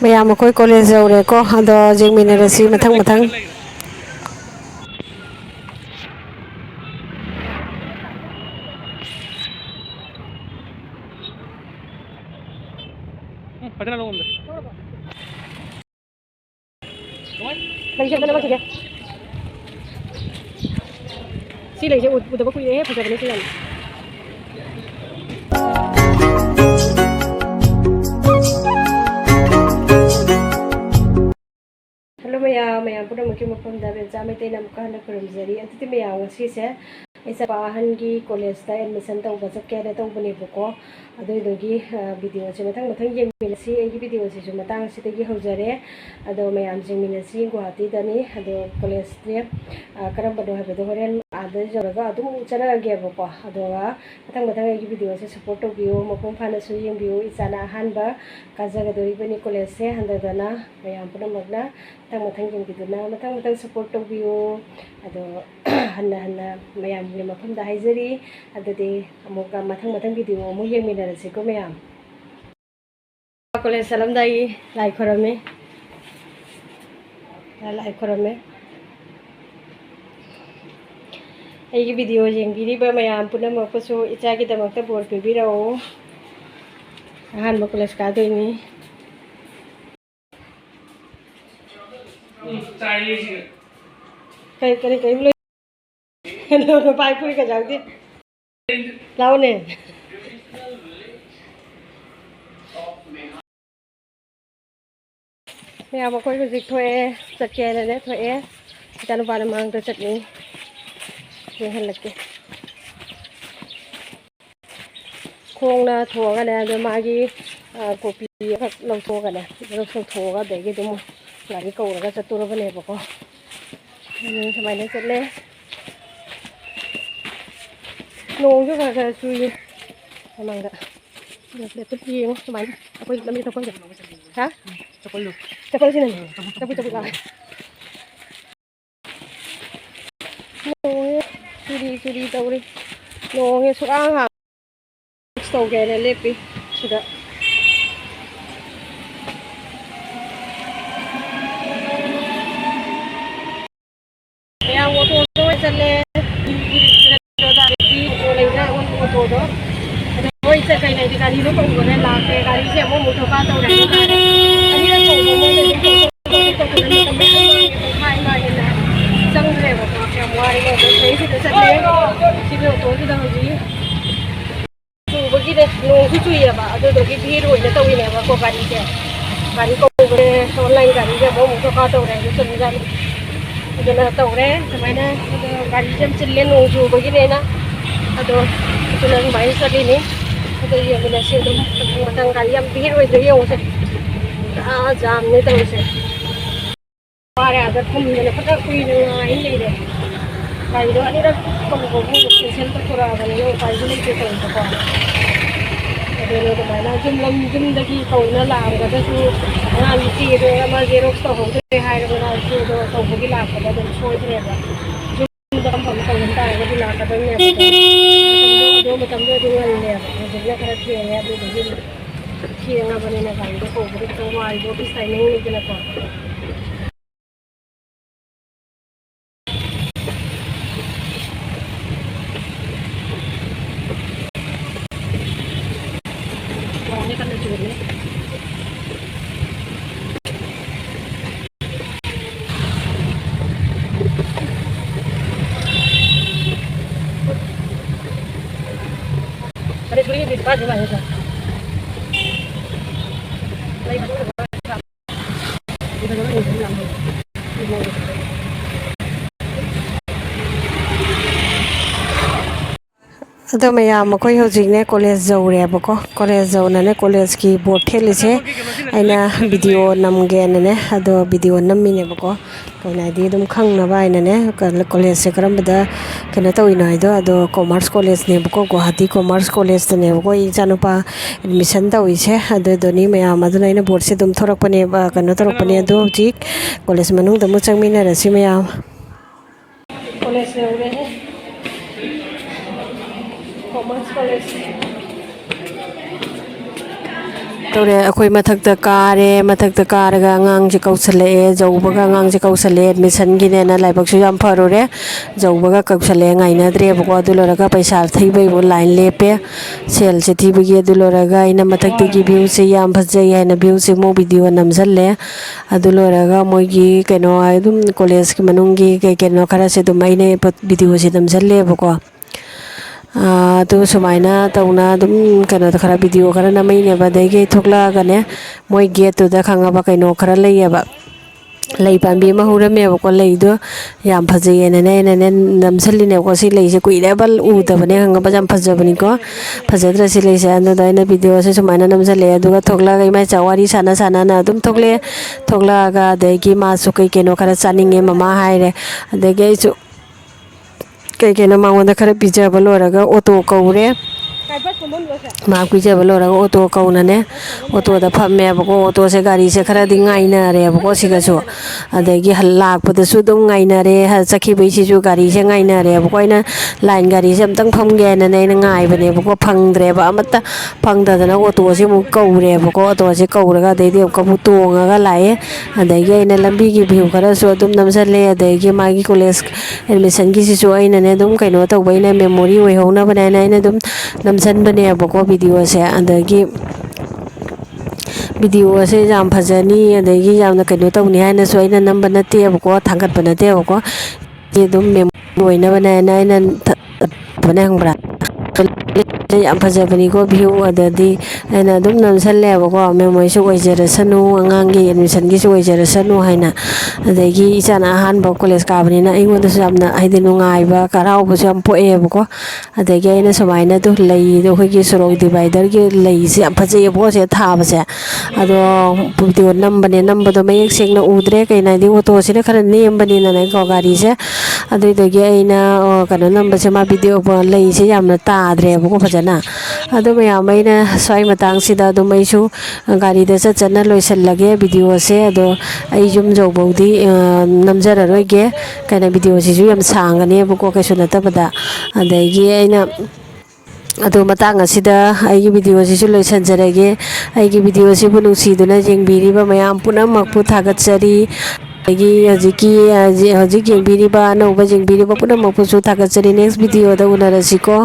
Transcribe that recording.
mayam akhoi college jaure ko ado yengminasi mathang mathang si lấy cho udah baku ini pada ini sih. Hello mayam pura mungkin mapam dah berjam itu nama kan nak kerjari. Anti mayam ngasih saya. Isa bahan ki college ta admission tahu baca kaya tahu bani buku. Ado itu ki video sih matang yengminasi ini video sih cuma matang sih tadi hujare. Ado mayam yengminasi Guwahati dani ado college dia kerana pada hari itu hari ada jaga ado cara lagi buku. Ado matang ini video sih support view mapam fana suyeng view isana hanba kaza gadori bani college sih handa dana mayam pura magna matang yang gitu na matang support view ado hana mayam lima pun dah haizari ada di amuka matang video amu yengminasi ko mayam college salam dai like korame ai video yengbiri ba mayam punam ko so icha ki damakta bor pibirao ahan ba college ka do ni kai lo no pai puri ka jang di lao ne mayam akhoi ko jik thoe chatke ne thoe chtpagi na mang to chatni yehan lakke khong na thoga ne do magi copy ka lo thoga ne lo thoga de gi dum lagi ko ga chatura bane ba ko ni samai ne chatle nong juga ada cuy emang enggak lihat tuh yang kemarin aku ambil telepon aja hah telepon sini tapi lah nongnya curi tahu nih nongnya suka tahu kayaknya lebih sudah yang waktu itu jalan Oi sẽ cái này thì cái đi nó cũng có nên là cái đi sẽ mua một số ba tàu này nó ra đấy anh đi là cũng mua để cũng nó hai mà hiện là xong rồi mà kẹo ngoài mà tôi thấy thì nó sẽ lên chỉ biểu tối thì đâu gì chủ bữa kia nó cứ chui à bà tôi cái đi rồi nó tàu này mà có cái đi cũng về online cái đi sẽ mua một số ba tàu này nó chuẩn ra itu na tàu đấy sampai na cái đi jam chillen nó chủ bữa kia na aduh itu na main sekali ni itu yengminasi itu matang kali yang bihir itu yang usah jam ni tu usah para agar kami ni pada kui dengan ini deh kali itu ni dah kami kopi special tu kurang ada ni kali ini kita itu kau jadi ni tu mana jum lagi kau ni lah kita tu ngan si itu ama xerox tu kau tu hai orang ngan si itu kau pergi lah kita tu show itu ada dalam pemakaman tahu di latar belakang dua macam dua ni jadi kalau dia tu jadi dia ngapa ni nak kau tu beri semua itu bisa ni jenak kau orangnya kan lucu ni Ada sulit di depan juga ya. Ado mayam akhoi hojik ne college jaure bako college jauna ne college ki board thelise aina video namge ne ado video nammi ne bako kaina di dum khangna ba aina ne college se karam bada kana tawina ido ado commerce college ne bako Guwahati commerce college ne bako echanupa admission tawise ado doni mayam aduna aina board se dum thorak pane ba kana thorak pane ado hojik college manung damu changmina rasi mayam college jaure commerce college ꯇꯧꯔꯦ ꯑꯩꯈꯣꯏ ꯃꯊꯛꯇ ꯀꯥꯔꯒ ꯑꯉꯥꯡꯁꯦ ꯀꯧꯁꯜꯂꯛꯑꯦ ꯖꯧꯕꯒ ꯑꯉꯥꯡꯁꯦ ꯀꯧꯁꯜꯂꯛꯑꯦ ꯑꯦꯗꯃꯤꯁꯟꯒꯤꯅꯦꯅ ꯂꯥꯏꯕꯛꯁꯨ ꯌꯥꯝ ꯐꯔꯨꯔꯦ ꯖꯧꯕꯒ ꯀꯧꯁꯜꯂꯛꯑꯦ ꯉꯥꯏꯅꯗ꯭ꯔꯦꯕꯀꯣ ꯑꯗꯨ ꯂꯣꯏꯔꯒ ꯄꯩꯁꯥ ꯊꯤꯕꯩꯕꯨ ꯂꯥꯏꯟ ꯂꯦꯞꯄꯦ ꯁꯦꯜꯁꯦ ꯊꯤꯕꯒꯤ ꯑꯗꯨ ꯂꯣꯏꯔꯒ ꯑꯩꯅ ꯃꯊꯛꯇꯒꯤ ꯚ꯭ꯌꯨꯁꯦ ꯌꯥꯝ ꯐꯖꯩ ꯍꯥꯏꯅ ꯚ꯭ꯌꯨꯁꯦ ꯑꯃꯨꯛ ꯚꯤꯗꯤꯑꯣ ꯅꯝꯁꯜꯂꯦ ꯑꯗꯨ ꯂꯣꯏꯔꯒ ꯃꯣꯏꯒꯤ ꯀꯩꯅꯣ ꯑꯗꯨꯝ ꯀꯣꯂꯦꯖꯀꯤ ꯃꯅꯨꯡꯒꯤ ꯀꯩꯅꯣ ꯈꯔꯁꯦ ꯑꯗꯨꯝ ꯑꯩꯅ ꯚꯤꯗꯤꯑꯣꯁꯦ ꯅꯝꯁꯜꯂꯦꯕꯀꯣ ꯑꯗꯨ ꯁꯨꯃꯥꯏꯅ ꯇꯧꯅ ꯑꯗꯨꯝ ꯀꯩꯅꯣꯗ ꯈꯔ ꯚꯤꯗꯤꯑꯣ ꯈꯔ ꯅꯝꯃꯛꯏꯅꯦꯕ ꯑꯗꯒꯤ ꯊꯣꯛꯂꯛꯑꯒꯅꯦ ꯃꯣꯏ ꯒꯦꯠꯇꯨꯗ ꯈꯪꯉꯕ ꯀꯩꯅꯣ ꯈꯔ ꯂꯩꯌꯦꯕ ꯂꯩ ꯄꯥꯝꯕꯤ ꯑꯃ ꯍꯧꯔꯝꯃꯦꯕꯀꯣ ꯂꯩꯗꯣ ꯌꯥꯝ ꯐꯖꯩꯌꯦꯅꯅꯦ ꯑꯩꯅꯅꯦ ꯅꯝꯁꯜꯂꯤꯅꯦꯕꯀꯣ ꯁꯤ ꯂꯩꯁꯦ ꯀꯨꯏꯔꯦꯕ ꯎꯗꯕꯅꯦ ꯈꯪꯉꯕ ꯌꯥꯝ ꯐꯖꯕꯅꯤꯀꯣ ꯐꯖꯗ꯭ꯔ ꯁꯤ ꯂꯩꯁꯦ ꯑꯗꯨꯗ ꯑꯩꯅ ꯚꯤꯗꯤꯑꯣꯁꯦ ꯁꯨꯃꯥꯏꯅ ꯅꯝꯁꯜꯂꯛꯑꯦ ꯑꯗꯨꯒ ꯊꯣꯛꯂꯛꯑꯒ ꯏꯃꯥ ꯏꯆꯥ ꯋꯥꯔꯤ ꯁꯥꯟꯅꯅ ꯑꯗꯨꯝ ꯊꯣꯛꯂꯛꯑꯦ ꯊꯣꯛꯂꯛꯑꯒ ꯑꯗꯒꯤ ꯃꯥꯁꯨ ꯀꯩ ꯀꯩꯅꯣ ꯈꯔ ꯆꯥꯅꯤꯡꯉꯦ ꯃꯃꯥ ꯍꯥꯏꯔꯦ ꯑꯗꯒꯤ ꯑꯩꯁꯨ ꯀꯩ ꯀꯩꯅꯣ ꯃꯉꯣꯟꯗ ꯈꯔ ꯄꯤꯖꯕ ꯂꯣꯏꯔꯒ ꯑꯣꯇꯣ ꯀꯧꯔꯦ ꯃꯥ ꯄꯤꯖꯕ ꯂꯣꯏꯔꯒ ꯑꯣꯇꯣ ꯀꯧꯅꯅꯦ ꯑꯣꯇꯣꯗ ꯐꯝꯃꯦꯕꯀꯣ ꯑꯣꯇꯣꯁꯦ ꯒꯥꯔꯤꯁꯦ ꯈꯔꯗꯤ ꯉꯥꯏꯅꯔꯦꯕꯀꯣ ꯁꯤꯒꯁꯨ ꯑꯗꯒꯤ ꯂꯥꯛꯄꯗꯁꯨ ꯑꯗꯨꯝ ꯉꯥꯏꯅꯔꯦ ꯆꯠꯈꯤꯕꯩꯁꯤꯁꯨ ꯒꯥꯔꯤꯁꯦ ꯉꯥꯏꯅꯔꯦꯕꯀꯣ ꯑꯩꯅ ꯂꯥꯏꯟ ꯒꯥꯔꯤꯁꯦ ꯑꯝꯇꯪ ꯐꯝꯒꯦ ꯍꯥꯏꯅꯅꯦ ꯑꯩꯅ ꯉꯥꯏꯕꯅꯦꯕꯀꯣ ꯐꯪꯗ꯭ꯔꯦꯕ ꯑꯃꯠꯇ ꯐꯪꯗꯗꯅ ꯑꯣꯇꯣꯁꯦ ꯑꯃꯨꯛ ꯀꯧꯔꯦꯕꯀꯣ ꯑꯣꯇꯣꯁꯦ ꯀꯧꯔꯒ ꯑꯗꯩꯗꯤ ꯑꯃꯨꯛ ꯇꯣꯡꯉꯒ ꯂꯥꯛꯑꯦ ꯑꯗꯒꯤ ꯑꯩꯅ ꯂꯝꯕꯤꯒꯤ ꯚ꯭ꯌꯨ ꯈꯔꯁꯨ ꯑꯗꯨꯝ ꯅꯝꯁꯜꯂꯦ ꯑꯗꯒꯤ ꯃꯥꯒꯤ ꯀꯣꯂꯦꯖ ꯑꯦꯗꯃꯤꯁꯟꯒꯤꯁꯤꯁꯨ ꯑꯩꯅꯅꯦ ꯑꯗꯨꯝ ꯀꯩꯅꯣ ꯇꯧꯕ ꯑꯩꯅ ꯃꯦꯃꯣꯔꯤ ꯑꯣꯏꯍꯧꯅꯕꯅꯦꯅ ꯑꯩꯅ ꯑꯗꯨꯝ ꯅꯝꯁꯟꯕꯅꯦꯕꯀꯣ ꯚꯤꯗꯤꯑꯣꯁꯦ ꯑꯗꯒꯤ ꯚꯤꯗꯤꯑꯣꯁꯦ ꯌꯥꯝ ꯐꯖꯅꯤ ꯑꯗꯒꯤ ꯌꯥꯝꯅ ꯀꯩꯅꯣ ꯇꯧꯅꯤ ꯍꯥꯏꯅꯁꯨ ꯑꯩꯅ ꯅꯝꯕ ꯅꯠꯇꯦꯕꯀꯣ ꯊꯥꯡꯒꯠꯄ ꯅꯠꯇꯦꯕꯀꯣ ꯑꯗꯨꯝ ꯃꯦꯃꯣꯔꯤ ꯑꯣꯏꯅꯕꯅꯦꯅ ꯑꯩꯅ ꯈꯪꯕ꯭ꯔꯥ ꯌꯥꯝ ꯐꯖꯕꯅꯤꯀꯣ ꯚ꯭ꯌꯨ ꯑꯗꯗꯤ ꯑꯩꯅ ꯑꯗꯨꯝ ꯅꯝꯁꯜꯂꯦꯕꯀꯣ ꯃꯦꯃꯣꯔꯤꯁꯨ ꯑꯣꯏꯖꯔꯁꯅꯨ ꯑꯉꯥꯡꯒꯤ ꯑꯦꯗꯃꯤꯁꯟꯒꯤꯁꯨ ꯑꯣꯏꯖꯔꯁꯅꯨ ꯍꯥꯏꯅ ꯑꯗꯒꯤ ꯏꯆꯥꯅ ꯑꯍꯥꯟꯕ ꯀꯣꯂꯦꯖ ꯀꯥꯕꯅꯤꯅ ꯑꯩꯉꯣꯟꯗꯁꯨ ꯌꯥꯝꯅ ꯍꯥꯏꯗꯤ ꯅꯨꯡꯉꯥꯏꯕ ꯍꯔꯥꯎꯕꯁꯨ ꯌꯥꯝ ꯄꯣꯛꯑꯦꯕꯀꯣ ꯑꯗꯒꯤ ꯑꯩꯅ ꯁꯨꯃꯥꯏꯅ ꯂꯩꯗꯣ ꯑꯩꯈꯣꯏꯒꯤ ꯁꯣꯔꯣꯛ ꯗꯤꯚꯥꯏꯗꯔꯒꯤ ꯂꯩꯁꯦ ꯌꯥꯝ ꯐꯖꯩꯌꯦꯕꯀꯣ ꯁꯦ ꯊꯥꯕꯁꯦ ꯑꯗꯣ ꯚꯤꯗꯤꯑꯣ ꯅꯝꯕꯗꯣ ꯃꯌꯦꯛ ꯁꯦꯡꯅ ꯎꯗ꯭ꯔꯦ ꯀꯩꯅꯣ ꯍꯥꯏꯗꯤ ꯑꯣꯇꯣꯁꯤꯅ ꯈꯔ ꯅꯦꯝꯕꯅꯤꯅꯅꯦꯀꯣ ꯒꯥꯔꯤꯁꯦ ꯑꯗꯨꯏꯗꯒꯤ ꯑꯩꯅ ꯀꯩꯅꯣ ꯅꯝꯕꯁꯦ ꯃꯥ ꯚꯤꯗꯤꯑꯣ ꯂꯩꯁꯦ ꯌꯥꯝꯅ ꯇꯥꯗ꯭ꯔꯦꯕꯀꯣ ꯐꯖꯅ ꯑꯗꯨ ꯃꯌꯥꯝ ꯑꯩꯅ ꯁ꯭ꯋꯥꯏ ꯃꯇꯥꯡꯁꯤꯗ ꯑꯗꯨꯝ ꯑꯩꯁꯨ ꯒꯥꯔꯤꯗ ꯆꯠꯅ ꯂꯣꯏꯁꯤꯜꯂꯒꯦ ꯚꯤꯗꯤꯑꯣꯁꯦ ꯑꯗꯣ ꯑꯩ ꯌꯨꯝ ꯌꯧꯕꯧꯗꯤ ꯅꯝꯖꯔꯔꯣꯏꯒꯦ ꯀꯩꯅꯣ ꯚꯤꯗꯤꯑꯣꯁꯤꯁꯨ ꯌꯥꯝ ꯁꯥꯡꯒꯅꯦꯕꯀꯣ ꯀꯩꯁꯨ ꯅꯠꯇꯕꯗ ꯑꯗꯒꯤ ꯑꯩꯅ ꯑꯗꯨ ꯃꯇꯥꯡ ꯑꯁꯤꯗ ꯑꯩꯒꯤ ꯚꯤꯗꯤꯑꯣꯁꯤꯁꯨ ꯂꯣꯏꯁꯤꯟꯖꯔꯒꯦ ꯑꯩꯒꯤ ꯚꯤꯗꯤꯑꯣꯁꯤꯕꯨ ꯅꯨꯡꯁꯤꯗꯨꯅ ꯌꯦꯡꯕꯤꯔꯤꯕ ꯃꯌꯥꯝ ꯄꯨꯝꯅꯃꯛꯄꯨ ꯊꯥꯒꯠꯆꯔꯤ ꯑꯗꯒꯤ ꯍꯧꯖꯤꯛ ꯌꯦꯡꯕꯤꯔꯤꯕ ꯑꯅꯧꯕ ꯌꯦꯡꯕꯤꯔꯤꯕ ꯄꯨꯝꯅꯃꯛꯄꯨꯁꯨ ꯊꯥꯒꯠꯆꯔꯤ ꯅꯦꯛꯁ ꯚꯤꯗꯤꯑꯣꯗ ꯎꯅꯔꯁꯤꯀꯣ